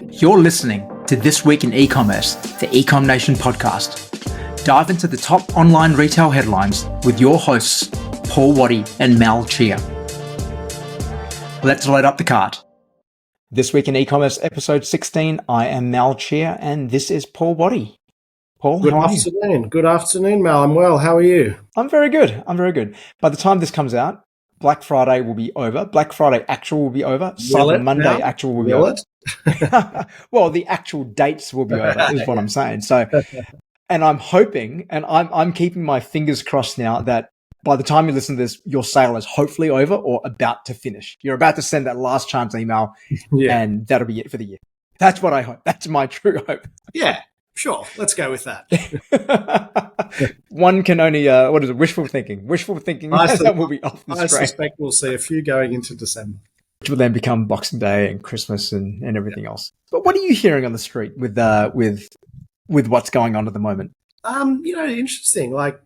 You're listening to This Week in E-Commerce, the Ecom Nation podcast. Dive into the top online retail headlines with your hosts, Paul Waddy and Chia. Let's load up the cart. This Week in E-Commerce, episode 16. I am Chia, and this is Paul Waddy. Paul, Good how are afternoon. you? Good afternoon, Mal. I'm well. How are you? I'm very good. By the time this comes out, Black Friday will be over. Black Friday actual will be over. Cyber Monday actual will be over. Well, the actual dates will be over, is what I'm saying. So, and I'm hoping, and I'm keeping my fingers crossed now that by the time you listen to this, your sale is hopefully over or about to finish. You're about to send that last chance email, and that'll be it for the year. That's what I hope. That's my true hope. Yeah, sure. Let's go with that. One can only, wishful thinking. Wishful thinking that will be off the screen. I suspect we'll see a few going into December. Which will then become Boxing Day and Christmas and everything else. But what are you hearing on the street with what's going on at the moment? Interesting. Like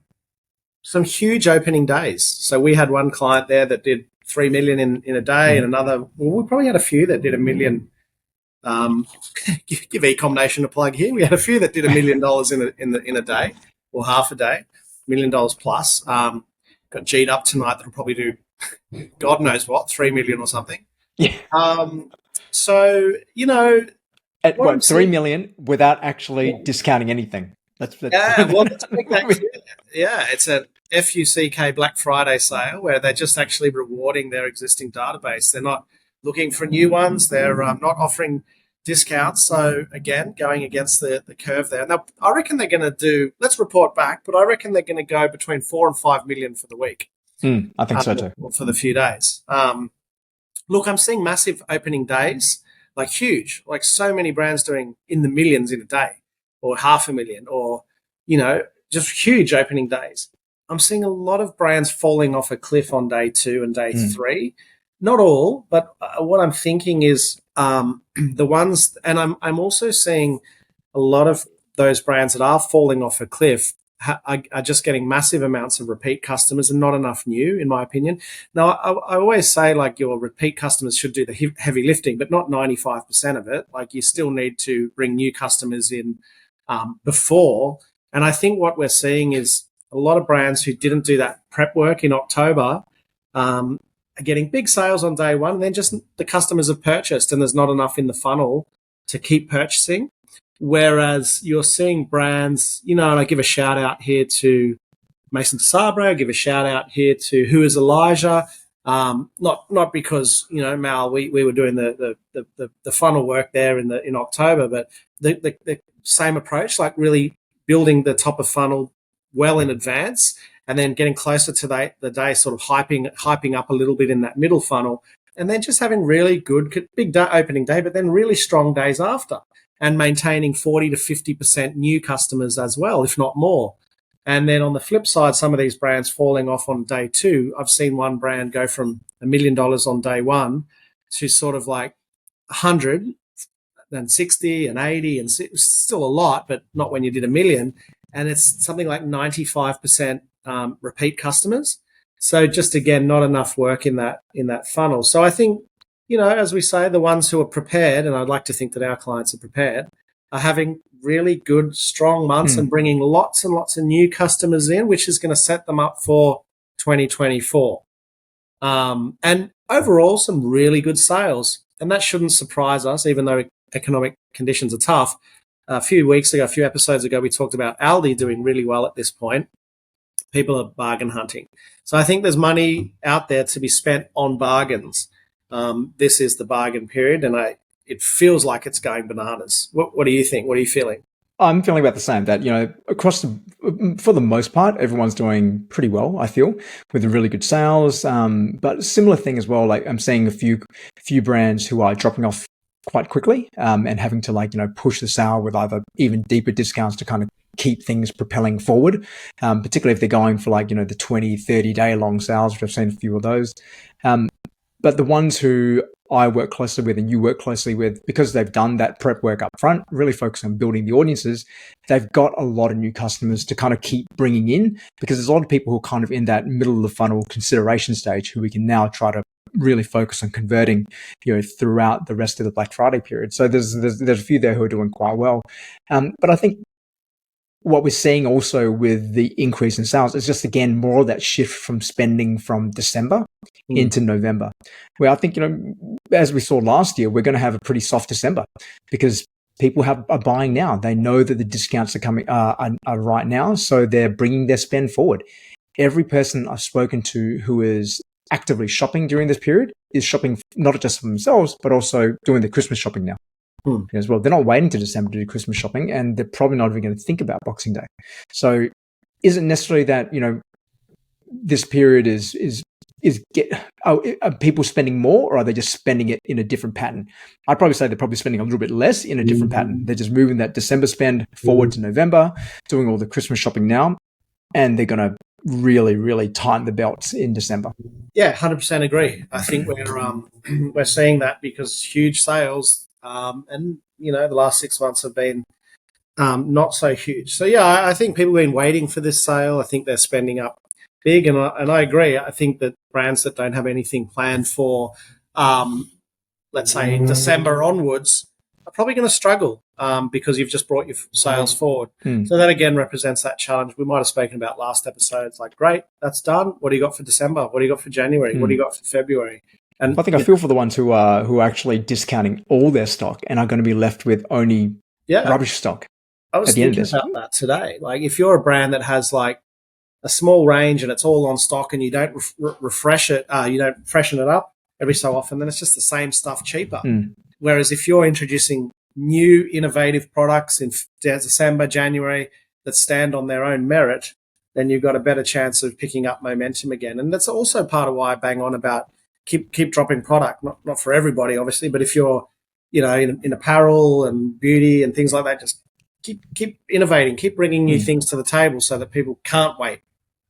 some huge opening days. So we had one client there that did 3 million in a day, and another. Well, we probably had a few that did 1 million. Give Ecom Nation a plug here. We had a few that did $1 million in a day or half a day, $1 million plus. Got G'd up tonight. That'll probably do God knows what, 3 million or something. Yeah. So at what 3 million without actually discounting anything. Let's make that clear. Yeah, it's a FUCK Black Friday sale where they're just actually rewarding their existing database. They're not looking for new ones. They're not offering discounts. So again, going against the curve there. Now, I reckon they're going to do. Let's report back, but I reckon they're going to go between 4 and 5 million for the week. I think so too. For the few days. Look, I'm seeing massive opening days, like huge, like so many brands doing in the millions in a day, or 500,000, or just huge opening days. I'm seeing a lot of brands falling off a cliff on day 2 and day 3. Not all, but what I'm thinking is the ones, and I'm also seeing a lot of those brands that are falling off a cliff are just getting massive amounts of repeat customers and not enough new, in my opinion. Now, I always say, like, your repeat customers should do the heavy lifting, but not 95% of it. Like, you still need to bring new customers in before. And I think what we're seeing is a lot of brands who didn't do that prep work in October are getting big sales on day 1, and then just the customers have purchased and there's not enough in the funnel to keep purchasing. Whereas you're seeing brands, and I give a shout out here to Mason Sabro, give a shout out here to Who is Elijah. Not because, Mal, we were doing the funnel work there in October, but the same approach, like really building the top of funnel well in advance, and then getting closer to the day, sort of hyping up a little bit in that middle funnel, and then just having really good big day, opening day, but then really strong days after, and maintaining 40 to 50% new customers as well, if not more. And then on the flip side, some of these brands falling off on day 2. I've seen one brand go from $1 million on day 1 to sort of like 100, then 60 and 80, and still a lot, but not when you did $1 million. And it's something like 95% repeat customers. So just, again, not enough work in that funnel. So I think, as we say, the ones who are prepared, and I'd like to think that our clients are prepared, are having really good, strong months and bringing lots and lots of new customers in, which is going to set them up for 2024. And overall, some really good sales. And that shouldn't surprise us, even though economic conditions are tough. A few episodes ago, we talked about Aldi doing really well at this point. People are bargain hunting. So I think there's money out there to be spent on bargains. This is the bargain period, and it feels like it's going bananas. What do you think? What are you feeling? I'm feeling about the same, that, for the most part, everyone's doing pretty well, I feel, with really good sales. But similar thing as well, like I'm seeing a few brands who are dropping off quite quickly and having to push the sale with either even deeper discounts to kind of keep things propelling forward, particularly if they're going for the 20, 30 day long sales, which I've seen a few of those. But the ones who I work closely with and you work closely with, because they've done that prep work up front, really focus on building the audiences, they've got a lot of new customers to kind of keep bringing in, because there's a lot of people who are kind of in that middle of the funnel consideration stage who we can now try to really focus on converting, throughout the rest of the Black Friday period. So there's a few there who are doing quite well. But I think what we're seeing also with the increase in sales is just, again, more of that shift from spending from December into November, where I think, as we saw last year, we're going to have a pretty soft December because people are buying now. They know that the discounts are coming are right now, so they're bringing their spend forward. Every person I've spoken to who is actively shopping during this period is shopping not just for themselves, but also doing the Christmas shopping now as well. They're not waiting to December to do Christmas shopping, and they're probably not even going to think about Boxing Day. So isn't necessarily that, this period are people spending more, or are they just spending it in a different pattern? I'd probably say they're probably spending a little bit less in a different pattern. They're just moving that December spend forward to November, doing all the Christmas shopping now, and they're going to really, really tighten the belts in December. Yeah, 100% agree. I think we're seeing that because huge sales, and the last 6 months have been not so huge. So yeah, I think people have been waiting for this sale. I think they're spending up big, and I agree. I think that brands that don't have anything planned for, let's say, December onwards, are probably going to struggle because you've just brought your sales forward. So that again represents that challenge we might have spoken about last episode. It's like, great, that's done. What do you got for December? What do you got for January? What do you got for February? And I think I feel for the ones who are actually discounting all their stock and are going to be left with only rubbish stock. I was thinking about that today. Like, if you're a brand that has like a small range and it's all on stock and you don't refresh it, you don't freshen it up every so often, then it's just the same stuff cheaper. Whereas if you're introducing new innovative products in December, January that stand on their own merit, then you've got a better chance of picking up momentum again. And that's also part of why I bang on about keep dropping product, not for everybody, obviously, but if you're, in apparel and beauty and things like that, just keep innovating, keep bringing new things to the table so that people can't wait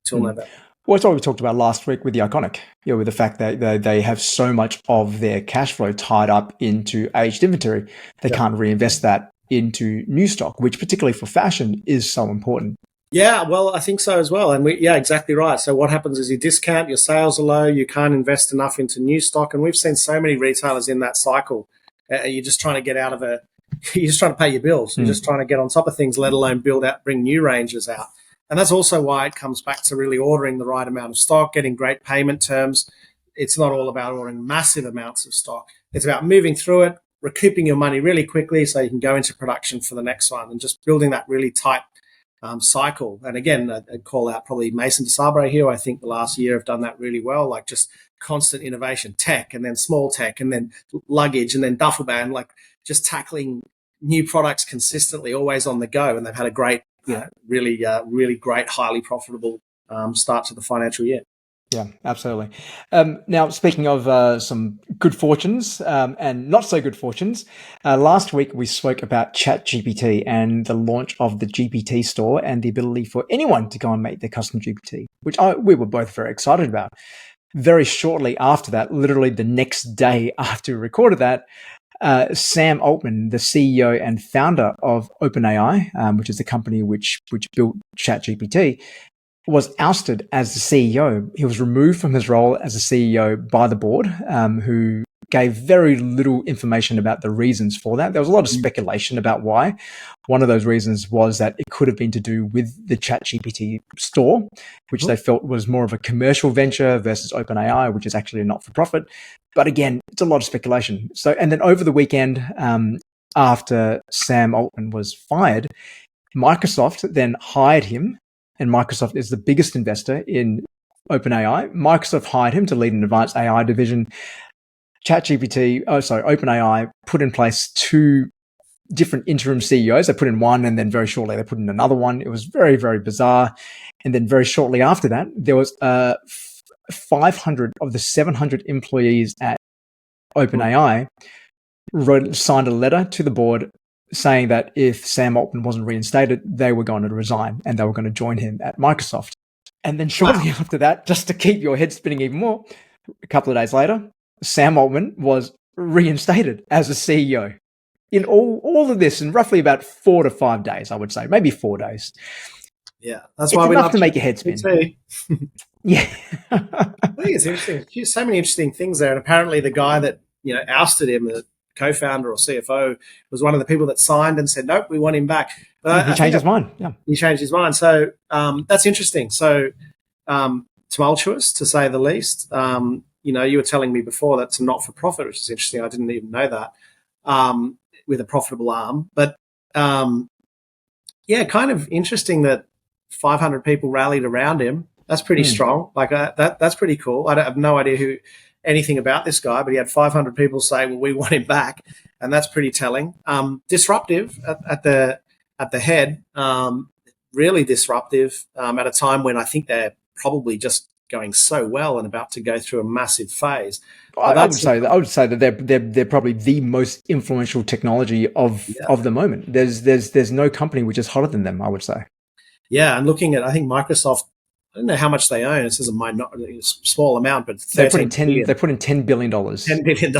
till November. Well, it's what we talked about last week with the Iconic, with the fact that they have so much of their cash flow tied up into aged inventory. They can't reinvest that into new stock, which particularly for fashion is so important. Yeah, well, I think so as well. And exactly right. So what happens is you discount, your sales are low, you can't invest enough into new stock. And we've seen so many retailers in that cycle. You're just trying to get out of you're just trying to pay your bills. You're just trying to get on top of things, let alone bring new ranges out. And that's also why it comes back to really ordering the right amount of stock, getting great payment terms. It's not all about ordering massive amounts of stock. It's about moving through it, recouping your money really quickly so you can go into production for the next one, and just building that really tight cycle. And again, I'd call out probably Mason de Sabre here. I think the last year have done that really well, like just constant innovation, tech, and then small tech, and then luggage, and then duffel bag, like just tackling new products consistently, always on the go. And they've had a great, really great, highly profitable start to the financial year. Yeah, absolutely. Now, speaking of some good fortunes and not so good fortunes, last week we spoke about ChatGPT and the launch of the GPT store and the ability for anyone to go and make their custom GPT, which we were both very excited about. Very shortly after that, literally the next day after we recorded that, Sam Altman, the CEO and founder of OpenAI, which is the company which built ChatGPT, was ousted as the CEO. He was removed from his role as a CEO by the board, who gave very little information about the reasons for that. There was a lot of speculation about why. One of those reasons was that it could have been to do with the ChatGPT store, which they felt was more of a commercial venture versus OpenAI, which is actually a not-for-profit. But again, it's a lot of speculation. So, and then over the weekend, after Sam Altman was fired, Microsoft then hired him, and Microsoft is the biggest investor in OpenAI. Microsoft hired him to lead an advanced AI division. OpenAI put in place two different interim CEOs. They put in one, and then very shortly they put in another one. It was very, very bizarre. And then very shortly after that, there was 500 of the 700 employees at OpenAI signed a letter to the board saying that if Sam Altman wasn't reinstated, they were going to resign and they were going to join him at Microsoft. And then shortly after that, just to keep your head spinning even more, a couple of days later, Sam Altman was reinstated as a CEO. In all of this, in roughly about 4 to 5 days, I would say, maybe 4 days. Yeah, that's it's why we enough love to make your head spin. Yeah. I think it's interesting. There's so many interesting things there. And apparently, the guy that ousted him, the co-founder or CFO, was one of the people that signed and said, "Nope, we want him back." Yeah, he I think changed his mind. Yeah. he changed his mind. So that's interesting. So tumultuous, to say the least. You were telling me before that's a not-for-profit, which is interesting. I didn't even know that, with a profitable arm. But yeah, kind of interesting that 500 people rallied around him. That's pretty strong. Like that's pretty cool. I have no idea anything about this guy, but he had 500 people say, "Well, we want him back," and that's pretty telling. Disruptive at the head, really disruptive at a time when I think they're probably just going so well and about to go through a massive phase. I would say that they're probably the most influential technology of the moment. There's no company which is hotter than them, I would say. Yeah, and looking at, I think Microsoft, I don't know how much they own. It says a small amount, but they put in $10 billion. $10 billion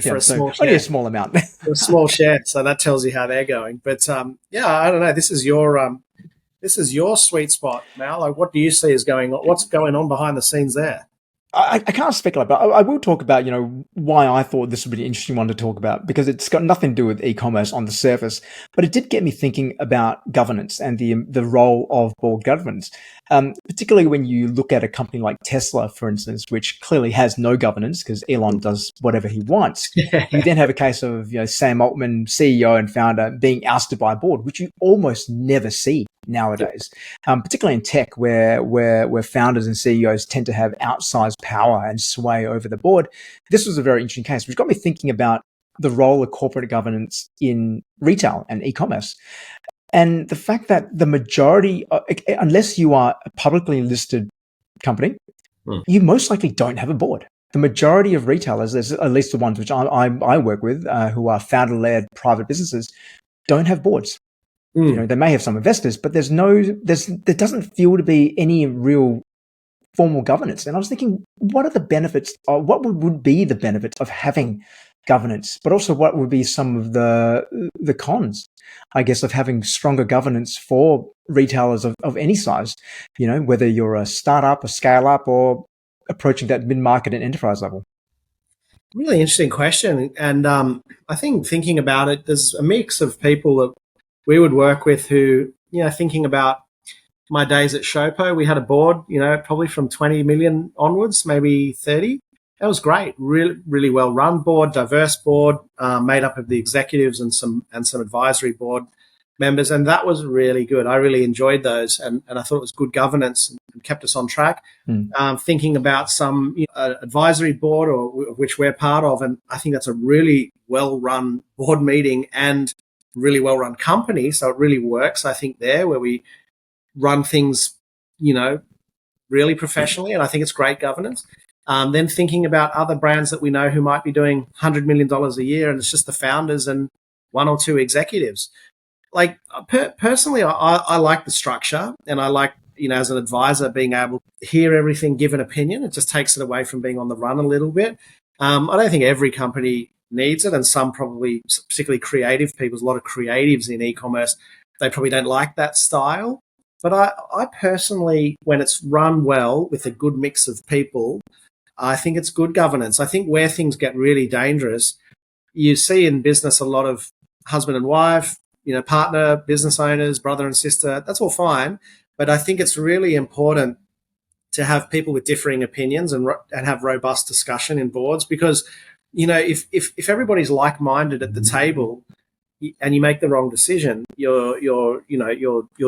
for a small share. Only a small amount. A small share, so that tells you how they're going. But I don't know. This is your sweet spot, Mal. Like, what do you see is going on? What's going on behind the scenes there? I can't speculate, but I will talk about, why I thought this would be an interesting one to talk about, because it's got nothing to do with e-commerce on the surface, but it did get me thinking about governance and the role of board governance, particularly when you look at a company like Tesla, for instance, which clearly has no governance because Elon does whatever he wants. You then have a case of, Sam Altman, CEO and founder, being ousted by a board, which you almost never see nowadays, particularly in tech, where founders and CEOs tend to have outsized power and sway over the board. This was a very interesting case, which got me thinking about the role of corporate governance in retail and e-commerce. And the fact that the majority, unless you are a publicly listed company, you most likely don't have a board. The majority of retailers, at least the ones which I work with, who are founder-led private businesses, don't have boards. They may have some investors, but there doesn't feel to be any real formal governance. And I was thinking, what are the benefits? What would be the benefits of having governance? But also, what would be some of the cons, I guess, of having stronger governance for retailers of any size? Whether you're a startup, a scale up, or approaching that mid-market and enterprise level. Really interesting question, and I think thinking about it, there's a mix of people that we would work with who, thinking about my days at Showpo, we had a board, probably from 20 million onwards, maybe 30. That was great. Really, really well run board, diverse board, made up of the executives and some advisory board members. And that was really good. I really enjoyed those. And I thought it was good governance and kept us on track. Thinking about some advisory board which we're part of. And I think that's a really well run board meeting and really well run company. So it really works, I think, there where we run things, really professionally. And I think it's great governance. Then thinking about other brands that we know who might be doing $100 million a year, and it's just the founders and one or two executives. Like personally, I like the structure, and I like, as an advisor, being able to hear everything, give an opinion. It just takes it away from being on the run a little bit. I don't think every company needs it, and some probably, particularly creative people, there's a lot of creatives in e-commerce, they probably don't like that style. But I personally, when it's run well with a good mix of people, I think it's good governance. I think where things get really dangerous, you see in business a lot of husband and wife, partner, business owners, brother and sister. That's all fine. But I think it's really important to have people with differing opinions and have robust discussion in boards, because, if everybody's like-minded at the table and you make the wrong decision, you're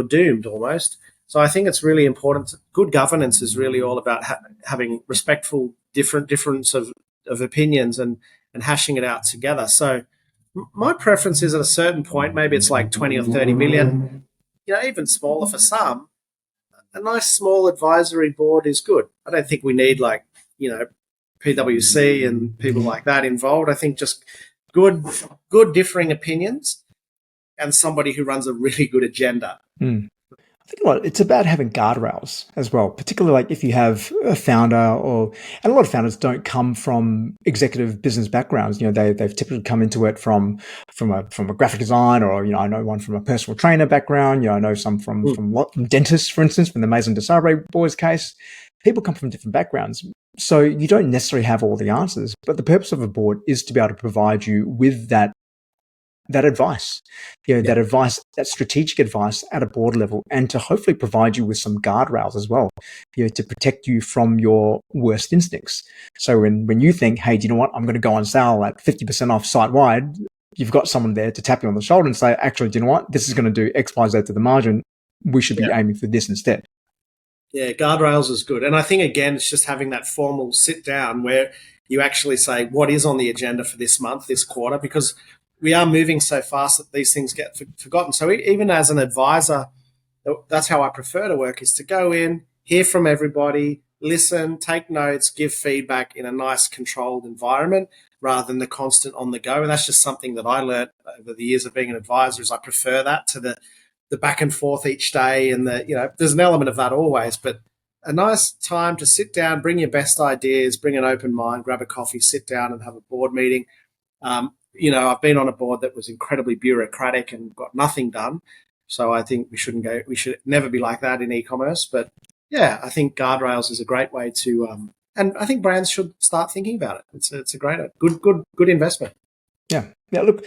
doomed almost. So I think it's really important. Good governance is really all about having respectful difference of opinions and hashing it out together. So my preference is at a certain point, maybe it's like 20 or 30 million, even smaller for some, a nice small advisory board is good. I don't think we need PwC and people like that involved. I think just good differing opinions and somebody who runs a really good agenda. I think it's about having guardrails as well, particularly like if you have a founder and a lot of founders don't come from executive business backgrounds. They've typically come into it from a graphic design, or, I know one from a personal trainer background. I know some from dentists, for instance, from the Maison de Sabre boys case. people come from different backgrounds. So you don't necessarily have all the answers, but the purpose of a board is to be able to provide you with that advice, that advice, that strategic advice at a board level, and to hopefully provide you with some guardrails as well, to protect you from your worst instincts. So when you think, hey, do you know what, I'm going to go on sale at 50% off site wide, you've got someone there to tap you on the shoulder and say, actually, do you know what, this is going to do X, Y, Z to the margin. We should be aiming for this instead. Yeah, guardrails is good. And I think, again, it's just having that formal sit down where you actually say what is on the agenda for this month, this quarter, because we are moving so fast that these things get forgotten. So even as an advisor, that's how I prefer to work, is to go in, hear from everybody, listen, take notes, give feedback in a nice controlled environment rather than the constant on the go. And that's just something that I learned over the years of being an advisor, is I prefer that to the back and forth each day. And there's an element of that always, but a nice time to sit down, bring your best ideas, bring an open mind, grab a coffee, sit down and have a board meeting. I've been on a board that was incredibly bureaucratic and got nothing done. So I think we should never be like that in e-commerce. But yeah, I think guardrails is a great way to, and I think brands should start thinking about it. It's a great, good investment. Yeah. Look,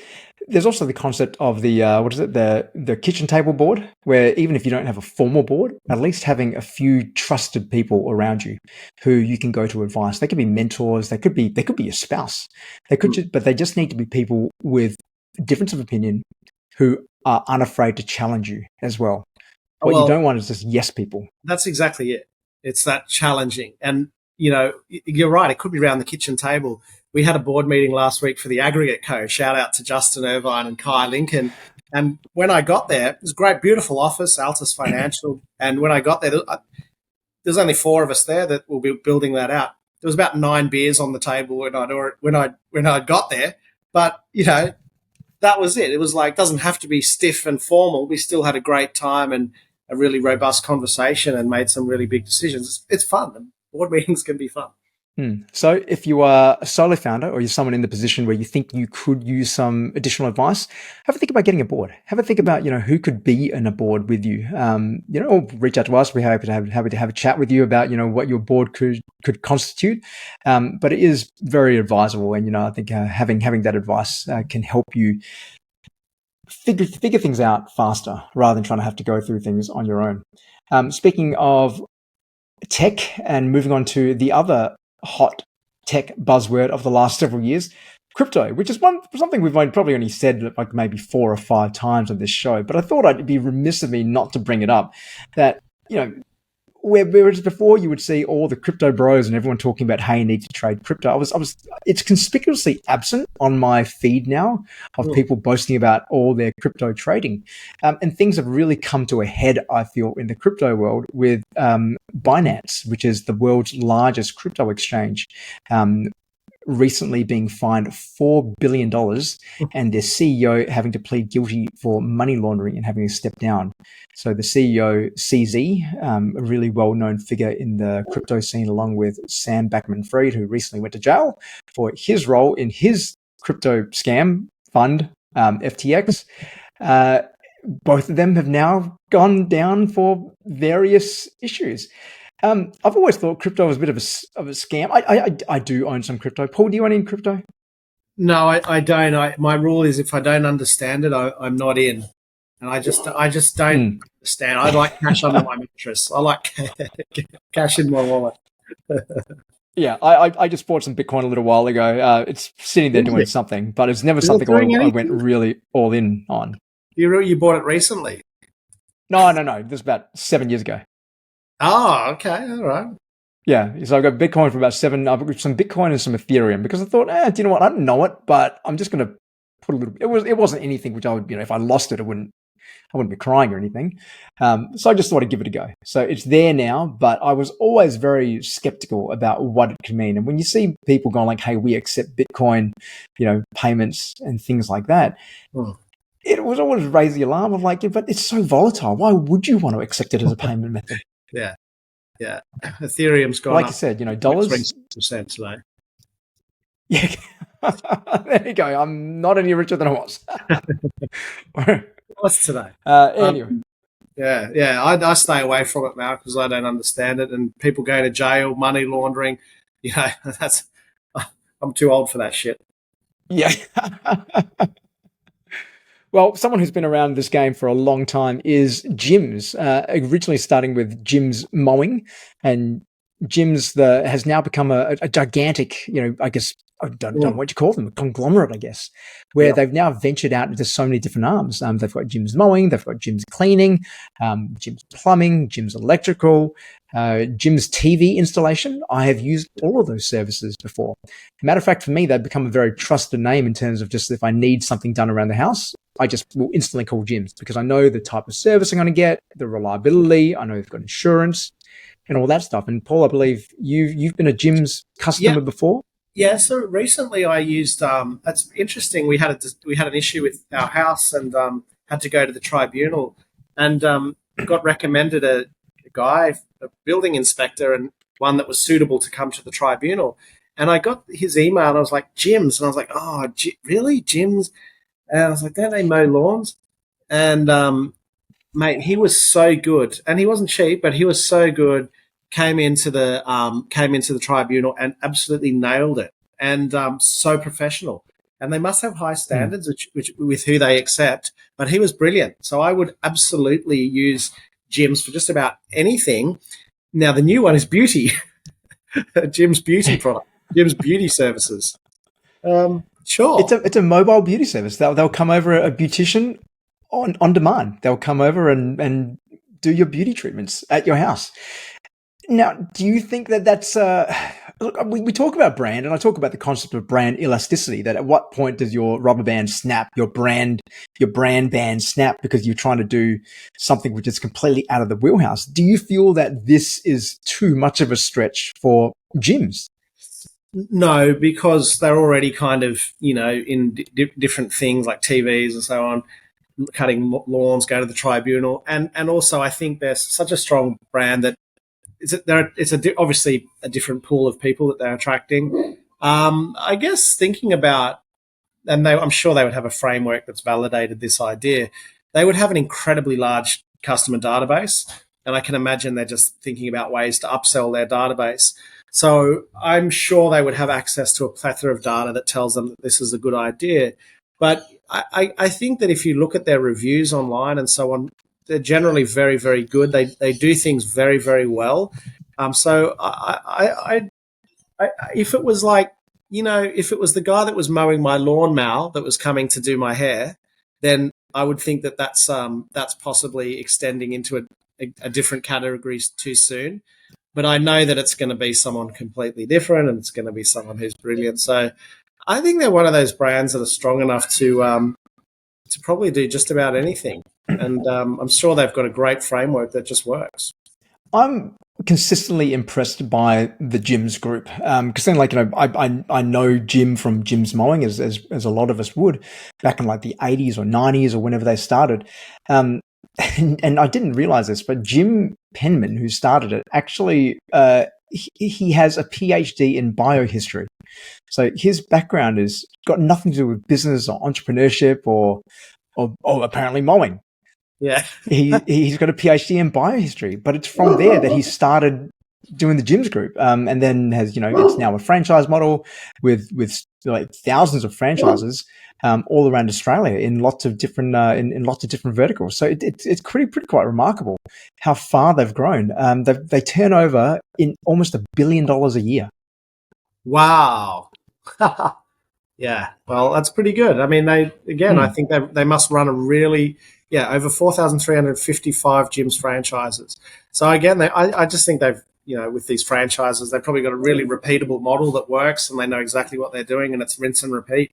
there's also the concept of the kitchen table board, where even if you don't have a formal board, at least having a few trusted people around you who you can go to advice. They could be mentors. They could be your spouse. But they just need to be people with difference of opinion who are unafraid to challenge you as well. What you don't want is just yes people. That's exactly it. It's that challenging. And, you're right. It could be around the kitchen table. We had a board meeting last week for the Aggregate Co. Shout out to Justin Irvine and Kai Lincoln. And when I got there, it was a great, beautiful office, Altus Financial. And when I got there, there's only 4 of us there that will be building that out. There was about 9 beers on the table when I got there. But, that was it. It was like, doesn't have to be stiff and formal. We still had a great time and a really robust conversation and made some really big decisions. It's fun. Board meetings can be fun. So if you are a solo founder or you're someone in the position where you think you could use some additional advice, have a think about getting a board. Have a think about, who could be in a board with you. Or reach out to us. We're happy to have a chat with you about, what your board could constitute. But it is very advisable. And, I think having that advice can help you figure things out faster rather than trying to have to go through things on your own. Speaking of tech and moving on to the other hot tech buzzword of the last several years, crypto, which is something we've probably only said like maybe 4 or 5 times on this show, but I thought I'd be remiss of me not to bring it up. That, whereas before you would see all the crypto bros and everyone talking about how you need to trade crypto, it's conspicuously absent on my feed now of people boasting about all their crypto trading. And things have really come to a head, I feel, in the crypto world with Binance, which is the world's largest crypto exchange, recently being fined $4 billion and their CEO having to plead guilty for money laundering and having to step down. So the CEO, CZ, a really well-known figure in the crypto scene, along with Sam Bankman-Fried, who recently went to jail for his role in his crypto scam fund, FTX. Both of them have now gone down for various issues. I've always thought crypto was a bit of a scam. I do own some crypto. Paul, do you own any crypto? No, I don't. My rule is if I don't understand it, I'm not in. And I just don't understand. I like cash under my mattress. I like cash in my wallet. Yeah, I just bought some Bitcoin a little while ago. It's sitting there doing something, but it's never something I went really all in on. You bought it recently? No. This was about 7 years ago. Oh, okay. All right. Yeah. So I got Bitcoin for about 7. I've got some Bitcoin and some Ethereum because I thought, do you know what? I don't know it, but I'm just going to put a little bit. It wasn't anything which I would, if I lost it, I wouldn't be crying or anything. So I just thought I'd give it a go. So it's there now, but I was always very skeptical about what it can mean. And when you see people going like, hey, we accept Bitcoin, payments and things like that, it was always raise the alarm of like, but it's so volatile. Why would you want to accept it as a payment method? Yeah. Ethereum's gone like up. you said, dollars 3% today. Yeah. There you go. I'm not any richer than I was. What's today? Anyway. Yeah. I stay away from it now because I don't understand it, and people go to jail, money laundering. You know, that's I'm too old for that shit. Yeah. Well, someone who's been around this game for a long time is Jim's, originally starting with Jim's Mowing, and Jim's has now become a gigantic, I guess, I don't know Mm. what you call them, a conglomerate, I guess, where Yep. they've now ventured out into so many different arms. They've got Jim's Mowing, they've got Jim's Cleaning, Jim's Plumbing, Jim's Electrical, Jim's TV installation. I have used all of those services before. Matter of fact, for me, they've become a very trusted name in terms of just if I need something done around the house, I just will instantly call Jim's because I know the type of service I'm going to get, the reliability, I know they've got insurance and all that stuff. And Paul, I believe you've been a Jim's Yeah. customer before. Yeah. So recently I used. It's interesting. We had an issue with our house and had to go to the tribunal, and got recommended a guy, a building inspector, and one that was suitable to come to the tribunal. And I got his email, and I was like, Jim's, and I was like, oh, really, Jim's? And I was like, don't they mow lawns? And mate, he was so good, and he wasn't cheap, but he was so good. Came into the tribunal and absolutely nailed it, and so professional. And they must have high Hmm. standards, which with who they accept. But he was brilliant, so I would absolutely use Jim's for just about anything. Now the new one is beauty, Jim's beauty product, Jim's beauty services. It's Sure. a mobile beauty service. They'll come over, a beautician on demand. They'll come over and do your beauty treatments at your house. Now, do you think that that's look? We talk about brand, and I talk about the concept of brand elasticity. That at what point does your rubber band snap, your brand band snap because you're trying to do something which is completely out of the wheelhouse? Do you feel that this is too much of a stretch for gyms? No, because they're already kind of, in different things like TVs and so on, cutting lawns, go to the tribunal, and also I think there's such a strong brand that obviously a different pool of people that they're attracting. I guess thinking about, I'm sure they would have a framework that's validated this idea. They would have an incredibly large customer database, and I can imagine they're just thinking about ways to upsell their database. So I'm sure they would have access to a plethora of data that tells them that this is a good idea. But I think that if you look at their reviews online and so on, they're generally very, very good. They do things very, very well. So if it was like, if it was the guy that was mowing my lawn, Mal, that was coming to do my hair, then I would think that that's possibly extending into a different category too soon. But I know that it's going to be someone completely different, and it's going to be someone who's brilliant. So I think they're one of those brands that are strong enough to probably do just about anything. And I'm sure they've got a great framework that just works. I'm consistently impressed by the Jim's group because then, like, I know Jim from Jim's Mowing as a lot of us would back in like the 80s or 90s or whenever they started. And I didn't realize this, but Jim Penman, who started it, actually he has a PhD in biohistory. So his background is got nothing to do with business or entrepreneurship or apparently mowing. Yeah. He's got a PhD in biohistory, but it's from there that he started doing the Gyms Group, and then has it's now a franchise model with like thousands of franchises all around Australia in lots of different in lots of different verticals. So it's pretty quite remarkable how far they've grown. They turn over in almost $1 billion a year. Wow. Yeah, well, that's pretty good. I mean, I Hmm. think they must run a really, over 4,355 gyms franchises. So again, I just think they've, with these franchises, they've probably got a really repeatable model that works, and they know exactly what they're doing, and it's rinse and repeat.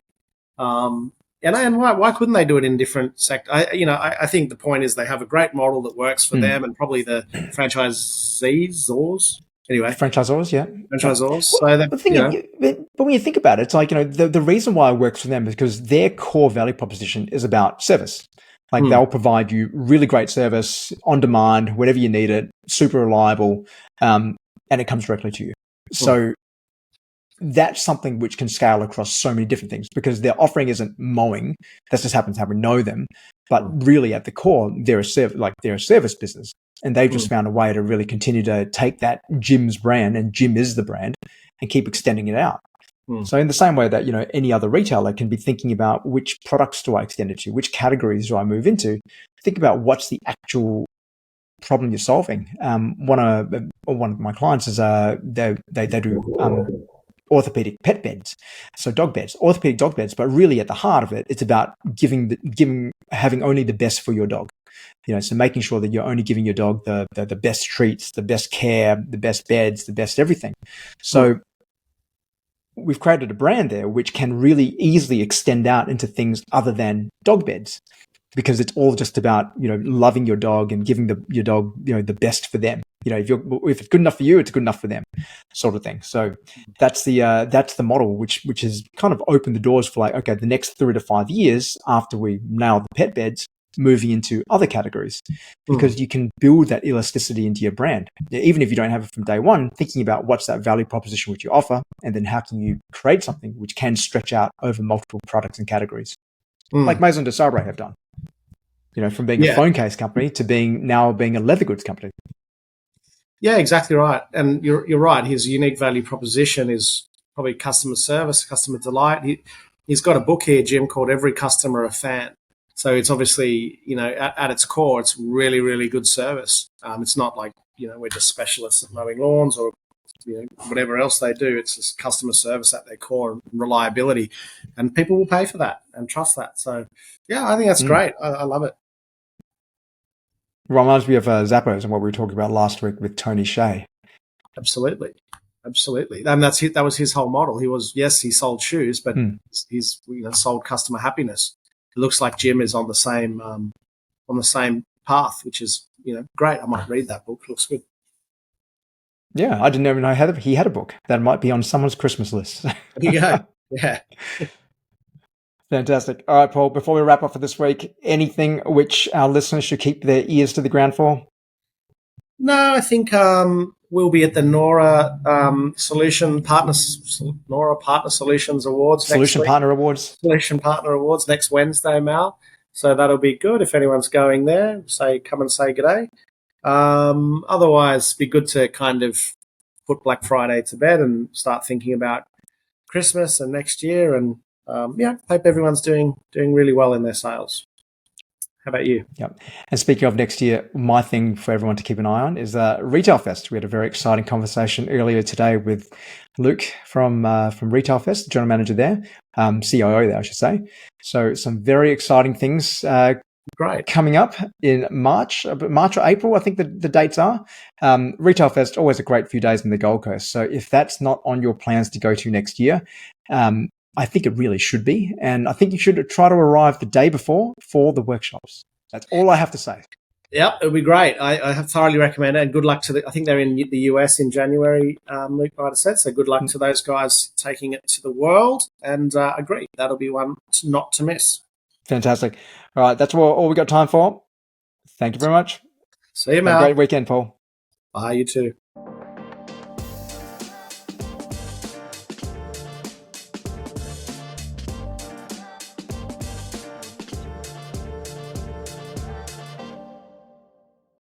And why couldn't they do it in different sectors? I think the point is they have a great model that works for Hmm. them, and probably the franchisees, anyway, Franchisors, yeah. Yeah. franchisors. Well, So that the thing is, but when you think about it, it's like, the reason why it works for them is because their core value proposition is about service. Like, hmm, they'll provide you really great service on demand, whenever you need it, super reliable, and it comes directly to you. hmm. So that's something which can scale across so many different things because their offering isn't mowing. That just happens to happen to know them. But really at the core, they're a service business. And they've just found a way to really continue to take that Jim's brand, and Jim is the brand, and keep extending it out. So in the same way that, any other retailer can be thinking about which products do I extend it to, which categories do I move into, think about what's the actual problem you're solving. One of my clients is they do orthopedic pet beds, so orthopedic dog beds. But really, at the heart of it, it's about having only the best for your dog. So making sure that you're only giving your dog the best treats, the best care, the best beds, the best everything. So we've created a brand there which can really easily extend out into things other than dog beds, because it's all just about, loving your dog and giving your dog, the best for them. If it's good enough for you, it's good enough for them, sort of thing. So that's the model, which has kind of opened the doors for okay, the next 3 to 5 years after we nail the pet beds, moving into other categories, because you can build that elasticity into your brand. Even if you don't have it from day one, thinking about what's that value proposition which you offer, and then how can you create something which can stretch out over multiple products and categories, like Maison de Sabre have done. From being a phone case company to being a leather goods company. Yeah, exactly right. And you're right. His unique value proposition is probably customer service, customer delight. He's got a book here, Jim, called Every Customer a Fan. So it's obviously, at its core, it's really, really good service. It's not like, we're just specialists at mowing lawns or, whatever else they do. It's just customer service at their core and reliability. And people will pay for that and trust that. So, yeah, I think that's great. I love it. Reminds me of Zappos and what we were talking about last week with Tony Hsieh. Absolutely. And that was his whole model. He sold shoes, but he's sold customer happiness. It looks like Jim is on the same path, which is great. I might read that book. It looks good. Yeah, I didn't even know he had a book. That might be on someone's Christmas list. There you go. Yeah. Fantastic. All right, Paul, before we wrap up for this week, anything which our listeners should keep their ears to the ground for? No, I think we'll be at the Nora Nora Partner Solutions Awards Solution Partner Awards next Wednesday, Mal. So that'll be good. If anyone's going there, come and say g'day. Otherwise, be good to kind of put Black Friday to bed and start thinking about Christmas and next year. And hope everyone's doing really well in their sales. How about you? Yep. And speaking of next year, my thing for everyone to keep an eye on is Retail Fest. We had a very exciting conversation earlier today with Luke from Retail Fest, the general manager there, COO there, I should say. So some very exciting things great coming up in March or April, I think the dates are. Retail Fest, always a great few days in the Gold Coast. So if that's not on your plans to go to next year, I think it really should be. And I think you should try to arrive the day before for the workshops. That's all I have to say. Yep, it'll be great. I have thoroughly recommend it. And good luck to I think they're in the US in January, Luke might have said. So good luck to those guys taking it to the world. And agree, that'll be one not to miss. Fantastic. All right, that's all we got time for. Thank you very much. See you, Mal. Have a great weekend, Paul. Bye, you too.